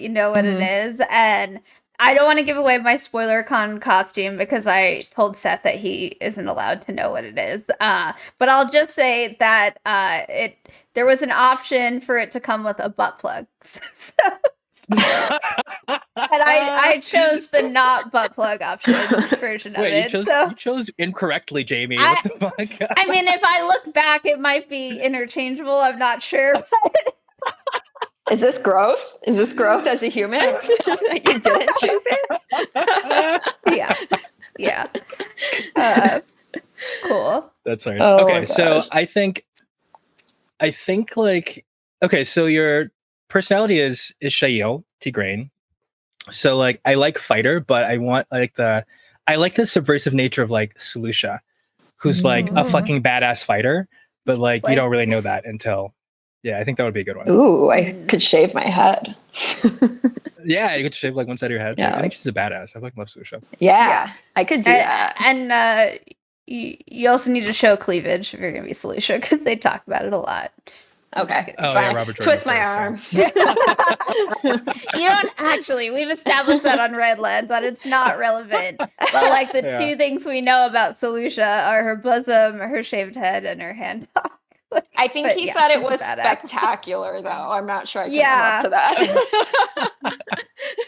know what it is. And I don't want to give away my SpoilerCon costume because I told Seth that he isn't allowed to know what it is. But I'll just say that there was an option for it to come with a butt plug. And I chose the not butt plug option version of Wait, it. you chose incorrectly, Jamie. What the fuck? I mean, if I look back, it might be interchangeable. I'm not sure. Is this growth? Is this growth as a human? You didn't choose it? Yeah. Cool. That's nice. Oh Okay, my so gosh. I think like, okay, so your personality is Shail Tigraine. So like I like fighter, but I want like I like the subversive nature of like Selusha, who's like a fucking badass fighter, but like you don't really know that until I think that would be a good one. Ooh, I could shave my head. Yeah, you could shave like one side of your head. Yeah. I think she's a badass. I like love Selusha. Yeah, I could do that. And you also need to show cleavage if you're going to be Selusha because they talk about it a lot. Okay. Oh, fine. yeah, Robert Jordan, Twist of my course, arm. You don't actually. We've established that on Redland that it's not relevant. But like the Yeah. two things we know about Selusha are her bosom, her shaved head, and her hand talk. I think But he yeah, said it she's a was badass. spectacular, though. I'm not sure I can Yeah. live up to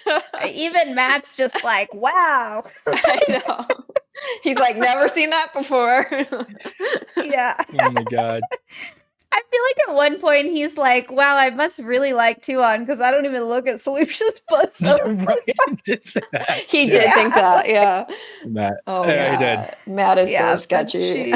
that. Even Matt's just like, wow. I know. He's like, never seen that before. Yeah. Oh my god. I feel like at one point he's like, wow, I must really like Tuon because I don't even look at solutions books. So Right, he did say that. He did think that, yeah. Matt. Oh, Yeah, he did. yeah. Matt is Yeah, so but sketchy.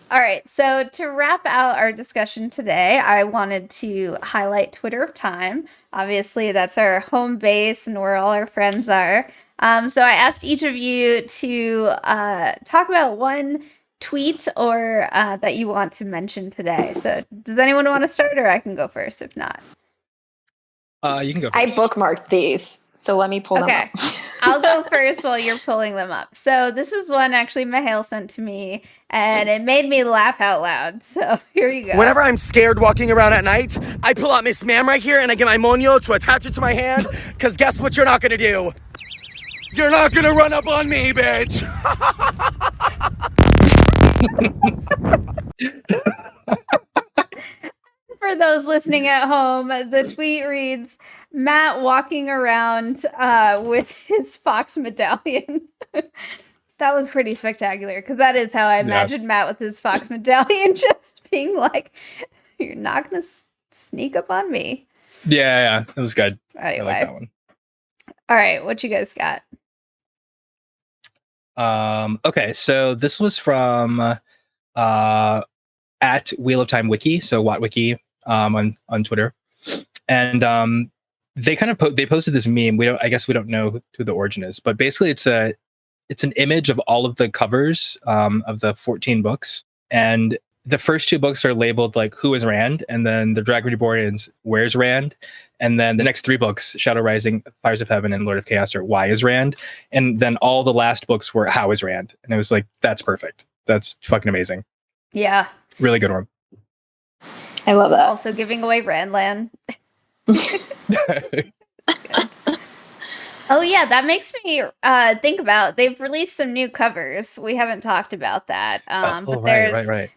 all right, so to wrap out our discussion today, I wanted to highlight Twitter of Time. Obviously, that's our home base and where all our friends are. So I asked each of you to talk about one tweet or that you want to mention today. So does anyone want to start, or I can go first if not? You can go I first. bookmarked these, so let me pull them up. I'll go first while you're pulling them up. So this is one actually Mahale sent to me, and it made me laugh out loud. So here you go. Whenever I'm scared walking around at night, I pull out Miss Ma'am right here and I get my monyo to attach it to my hand, because guess what you're not going to do? You're not going to run up on me, bitch! For those listening at home, the tweet reads, Matt walking around with his fox medallion. That was pretty spectacular, because that is how I imagined Matt with his fox medallion, just being like, you're not going to sneak up on me. Yeah, that was good. Anyway. I like that one. All right, what you guys got? Okay, so this was from at Wheel of Time Wiki, so WattWiki on Twitter, and they kind of they posted this meme. I guess we don't know who the origin is, but basically it's an image of all of the covers of the 14 books, and the first 2 books are labeled like Who is Rand, and then the Dragon Reborn is Where's Rand, and then the next 3 books, Shadow Rising, Fires of Heaven, and Lord of Chaos, are Why is Rand, and then all the last books were How is Rand, and it was like, that's perfect. That's fucking amazing. Yeah. Really good one. I love that. Also giving away Randland. Oh yeah, that makes me think about, they've released some new covers. We haven't talked about that. But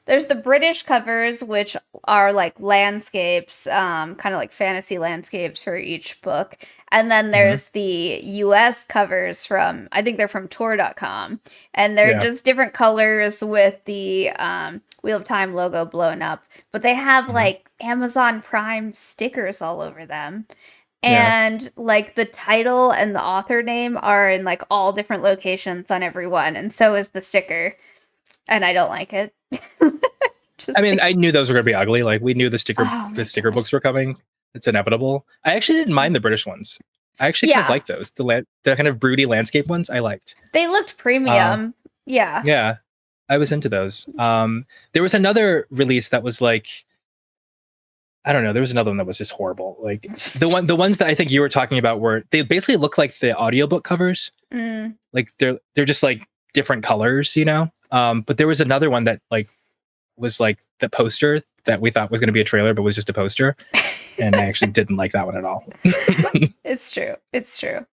there's the British covers, which are like landscapes, kind of like fantasy landscapes for each book. And then there's the US covers from, I think they're from Tor.com. And they're just different colors with the Wheel of Time logo blown up. But they have like Amazon Prime stickers all over them. And like the title and the author name are in like all different locations on every one, and so is the sticker. And I don't like it. I knew those were gonna be ugly. Like, we knew the sticker books were coming. It's inevitable. I actually didn't mind the British ones. I actually kind of liked those. The kind of broody landscape ones I liked. They looked premium. Yeah. I was into those. There was another release that was like, I don't know. There was another one that was just horrible. Like the ones that I think you were talking about they basically look like the audiobook covers. Like they're just like different colors, you know? But there was another one that like was like the poster that we thought was going to be a trailer, but was just a poster. And I actually didn't like that one at all. It's true.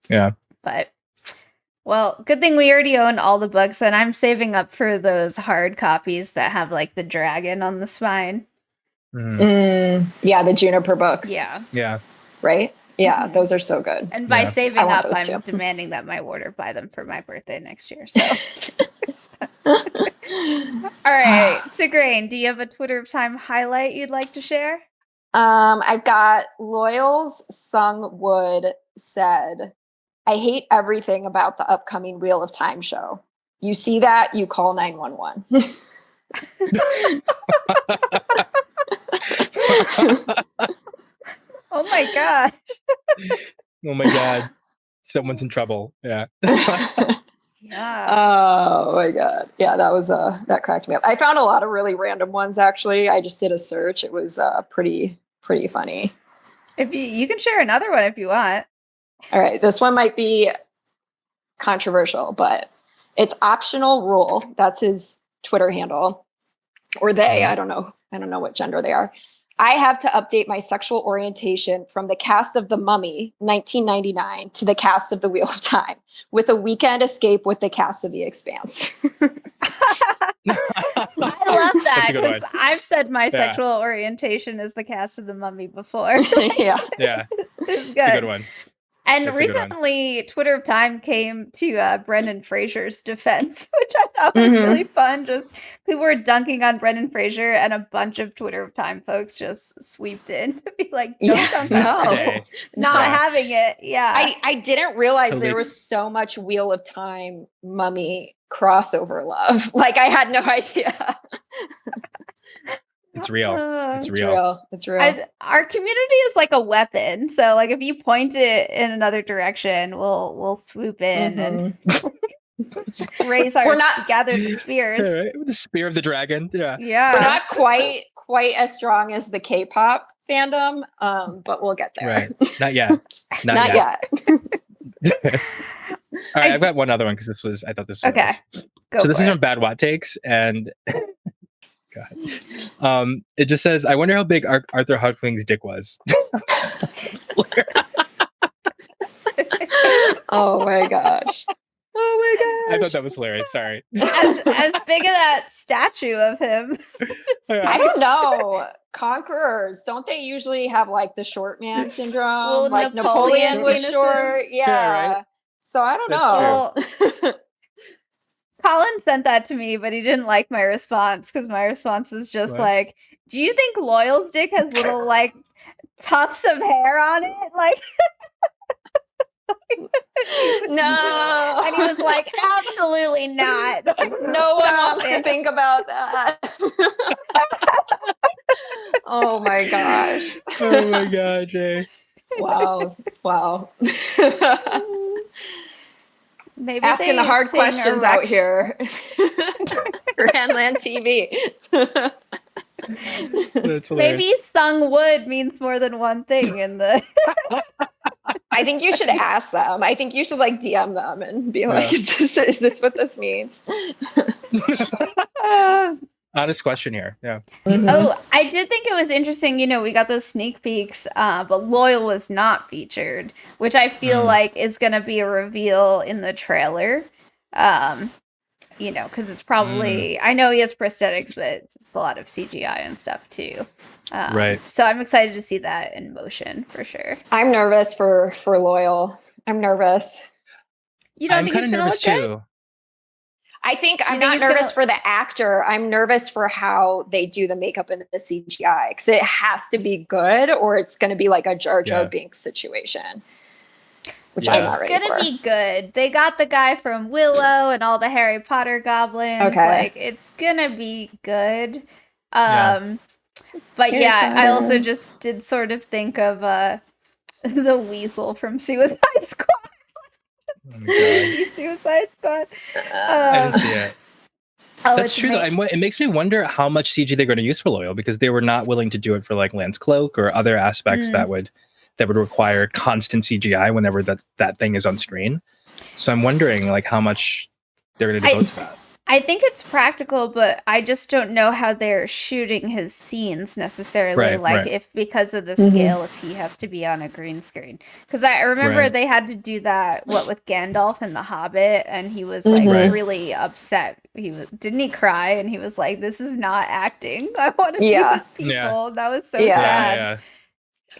Yeah. But well, good thing we already own all the books, and I'm saving up for those hard copies that have like the dragon on the spine. Yeah, the Juniper books. Yeah. Right? Yeah, those are so good. And by saving up, I'm too. demanding that my warder buy them for my birthday next year. So, all right, Tigraine, do you have a Twitter of Time highlight you'd like to share? I've got Loyal's Sung Wood said, I hate everything about the upcoming Wheel of Time show. You see that, you call 911. Oh my god. Oh my god. Someone's in trouble. Yeah. Yeah. Oh my god. Yeah, that was that cracked me up. I found a lot of really random ones actually. I just did a search. It was pretty funny. If you can share another one if you want. All right, this one might be controversial, but it's Optional Rule. That's his Twitter handle. Or they, I don't know what gender they are. I have to update my sexual orientation from the cast of The Mummy, 1999, to the cast of The Wheel of Time, with a weekend escape with the cast of The Expanse. I love that That's a good because one. I've said my Yeah. sexual orientation is the cast of The Mummy before. Yeah. Yeah, It's it's a good. good one. And That's a good one. recently, Twitter of Time came to Brendan Fraser's defense, which I thought was Mhm. really fun. Just people were dunking on Brendan Fraser, and a bunch of Twitter of Time folks just sweeped in to be like, "Don't Yeah, dunk no. on him." Today. Not Yeah. having it. Yeah. I didn't realize Totally. there was so much Wheel of Time Mummy crossover love. Like I had no idea. It's real. It's It's real. real. It's real. Our community is like a weapon. So like if you point it in another direction, we'll swoop in and raise our We're not- gather the spears. Yeah, right? With the spear of the dragon. Yeah. Yeah. We're not quite as strong as the K-pop fandom, but we'll get there. Right. Not yet. Not yet. All right, I've got one other one because I thought this was Okay. nice. Go So this for is it. from Bad Watt Takes, and God, it just says, "I wonder how big Arthur Huxley's dick was." Oh my gosh. Oh my I gosh. thought that was hilarious. Sorry. as big as that statue of him. I don't know. Conquerors, don't they usually have like the short man syndrome? Well, like Napoleon Napoleon was penises. short. Yeah. Yeah, right. So I don't That's know. Colin sent that to me, but he didn't like my response because my response was just What? like, "Do you think Loyal's dick has little like tufts of hair on it?" Like, No. and he was like, "Absolutely not." No one wants to think about that. Oh my gosh. Oh my God, Jay. Wow. Wow. Maybe Asking the they hard sing questions out erect- here. Randland TV. That's hilarious. Maybe sung wood means more than one thing in the. I think you should ask them. I think you should like DM them and be like, Yeah. is this what this means? Honest question here. Yeah. Oh, I did think it was interesting. You know, we got those sneak peeks, but Loyal was not featured, which I feel like is going to be a reveal in the trailer. You know, because it's probably, I know he has prosthetics, but it's a lot of CGI and stuff too. Right. So I'm excited to see that in motion for sure. I'm nervous for Loyal. I'm nervous. You don't I'm think he's kind of going to nervous look good? too. I think I'm think not he's nervous gonna- for the actor. I'm nervous for how they do the makeup and the CGI because it has to be good or it's going to be like a Jar Jar Yeah. Binks situation, which Yeah. I'm not It's ready gonna for. be good. They got the guy from Willow and all the Harry Potter goblins. Okay. Like it's gonna be good. Yeah. But Harry yeah, I also Potter. just did sort of think of the weasel from Suicide Squad. Oh my God. Suicide Squad. I didn't see it. Oh, That's it's true, though. ama- And it makes me wonder how much CG they're going to use for Loyal because they were not willing to do it for like Lance Cloak or other aspects that would require constant CGI whenever that thing is on screen. So I'm wondering like how much they're going to devote to that. I think it's practical, but I just don't know how they're shooting his scenes necessarily. Right, like right. if because of the scale, if he has to be on a green screen. Because I remember Right. they had to do that with Gandalf and the Hobbit, and he was like Right. really upset. Didn't he cry? And he was like, "This is not acting. I want to Yeah. see these people." That was so Yeah. sad.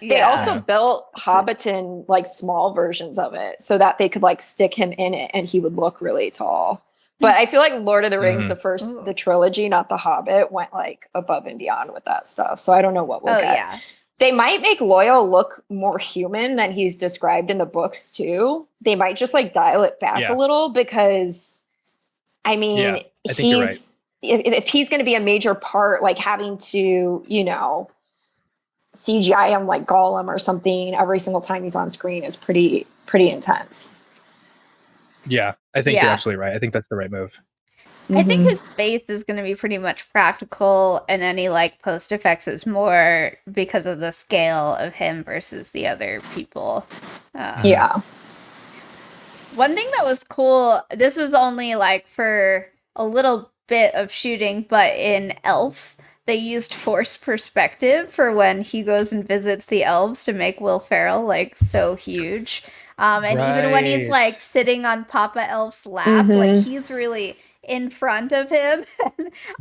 They Yeah. also Yeah. built Hobbiton like small versions of it so that they could like stick him in it and he would look really tall. But I feel like Lord of the Rings, Mhm. the trilogy, not the Hobbit, went like above and beyond with that stuff. So I don't know what we'll Oh get. yeah. They might make Loyal look more human than he's described in the books too. They might just like dial it back Yeah. a little because I mean, Yeah, I think you're he's if he's going to be a major part, like having to, you know, CGI him like Gollum or something every single time he's on screen is pretty intense. Yeah, I think you're Yeah. absolutely right. I think that's the right move. I think his face is going to be pretty much practical, and any like post effects is more because of the scale of him versus the other people. Yeah. One thing that was cool, this was only like for a little bit of shooting, but in Elf, they used forced perspective for when he goes and visits the elves to make Will Ferrell like so huge. And even when he's like Right. sitting on Papa Elf's lap, like he's really in front of him.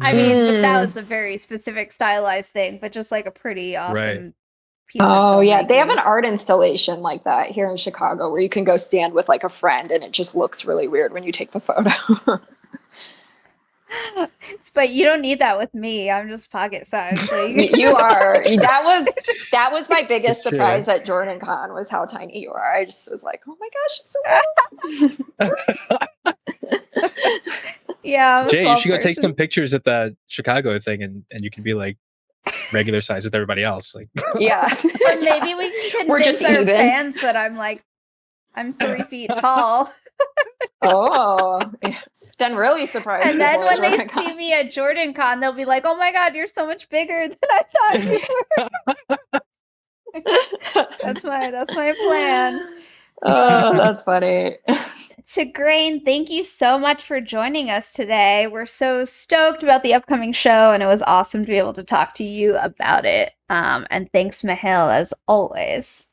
I mean, but that was a very specific stylized thing, but just like a pretty awesome piece of Oh yeah, they have filmmaking. an art installation like that here in Chicago where you can go stand with like a friend and it just looks really weird when you take the photo. But you don't need that with me. I'm just pocket sized. So You are. That was my biggest It's true. surprise at Jordan Con was how tiny you are. I just was like, oh my gosh, it's so little. Yeah, I'm a Jay, you small should go take person. some pictures at the Chicago thing, and you can be like regular size with everybody else. Like, Yeah. Or maybe we can We're convince just our even. fans that I'm 3 feet tall. Oh, yeah. Then really surprised. And then people at when they Jordan Con. see me at Jordan Con, they'll be like, oh my God, you're so much bigger than I thought you were. That's my plan. Oh, that's funny. So Grain, thank you so much for joining us today. We're so stoked about the upcoming show, and it was awesome to be able to talk to you about it. And thanks, Mahil, as always.